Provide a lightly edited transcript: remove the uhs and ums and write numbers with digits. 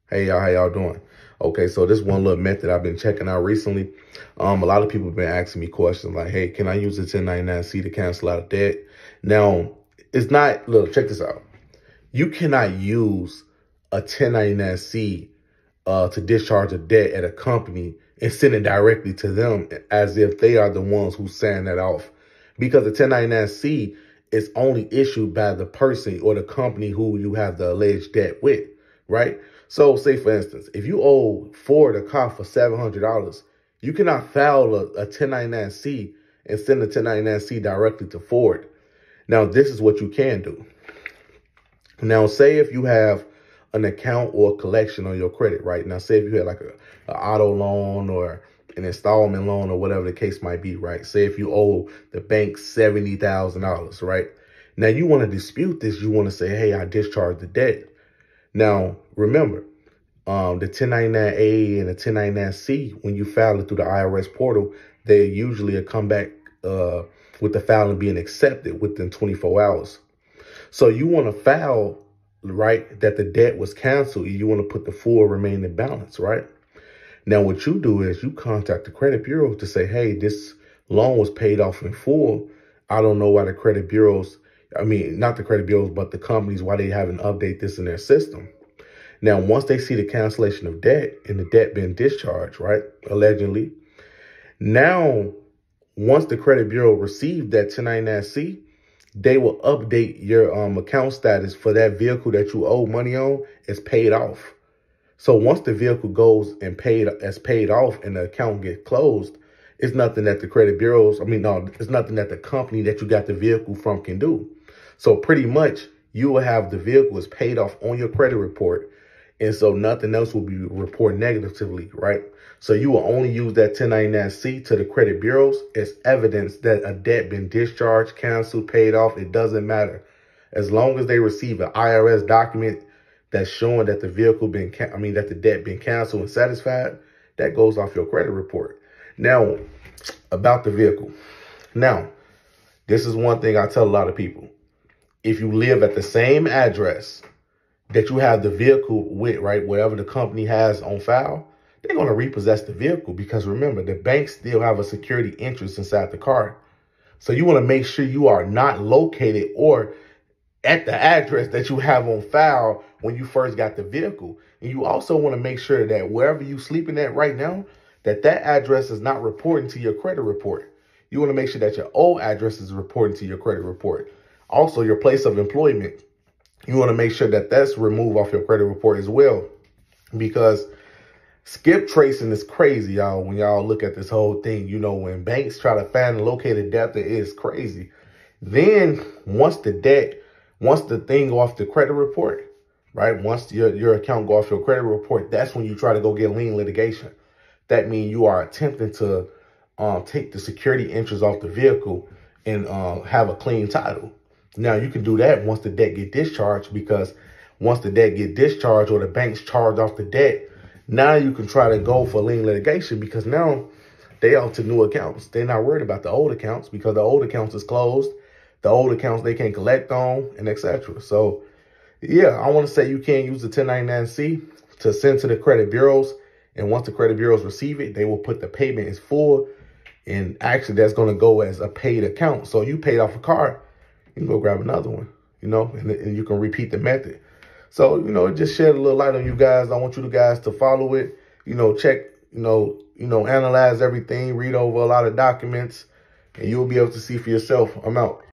Hey y'all, how y'all doing? Okay, so this one little method I've been checking out recently. A lot of people have been asking me questions like, hey, can I use a 1099-C to cancel out debt? Now, it's not, look, check this out. You cannot use a 1099-C to discharge a debt at a company and send it directly to them as if they are the ones who signed that off. Because the 1099-C is only issued by the person or the company who you have the alleged debt with, right? So say, for instance, if you owe Ford a car for $700, you cannot file a 1099-C and send the 1099-C directly to Ford. Now, this is what you can do. Now, say if you have an account or a collection on your credit, right? Now, say if you had like a auto loan or an installment loan or whatever the case might be, right? Say if you owe the bank $70,000, right? Now, you want to dispute this. You want to say, hey, I discharged the debt. Now, remember, the 1099-A and the 1099-C, when you file it through the IRS portal, they usually come back with the filing being accepted within 24 hours. So you want to file, right, that the debt was canceled. You want to put the full remaining balance, right? Now, what you do is you contact the credit bureau to say, hey, this loan was paid off in full. I don't know why the credit bureaus, not the credit bureaus, but the companies, why they haven't updated this in their system. Now, once they see the cancellation of debt and the debt being discharged, right, allegedly, now, once the credit bureau received that 1099-C, they will update your account status for that vehicle that you owe money on is paid off. So once the vehicle goes and paid off and the account gets closed, it's nothing that the credit bureaus, it's nothing that the company that you got the vehicle from can do. So pretty much you will have the vehicle is paid off on your credit report. And so nothing else will be reported negatively, right? So you will only use that 1099-C to the credit bureaus as evidence that a debt been discharged, canceled, paid off. It doesn't matter. As long as they receive an IRS document that's showing that the vehicle that the debt been canceled and satisfied, that goes off your credit report. Now, about the vehicle. Now, this is one thing I tell a lot of people. If you live at the same address that you have the vehicle with, right, whatever the company has on file, they're going to repossess the vehicle because remember, the banks still have a security interest inside the car. So you want to make sure you are not located or at the address that you have on file when you first got the vehicle. And you also want to make sure that wherever you sleeping at right now, that address is not reporting to your credit report. You want to make sure that your old address is reporting to your credit report. Also, your place of employment. You want to make sure that that's removed off your credit report as well, because skip tracing is crazy, y'all. When y'all look at this whole thing, when banks try to find and locate a debtor, it's crazy. Then once the thing go off the credit report, right? Once your account go off your credit report, that's when you try to go get lien litigation. That means you are attempting to take the security interest off the vehicle and have a clean title. Now, you can do that once the debt get discharged, because once the debt get discharged or the banks charge off the debt, now you can try to go for lien litigation because now they out to new accounts. They're not worried about the old accounts because the old accounts is closed. The old accounts they can't collect on and etc. So, yeah, I want to say you can use the 1099-C to send to the credit bureaus. And once the credit bureaus receive it, they will put the payment as full. And actually, that's going to go as a paid account. So you paid off a car, you can go grab another one, and you can repeat the method. So, just shed a little light on you guys. I want you guys to follow it, check, analyze everything, read over a lot of documents, and you'll be able to see for yourself. I'm out.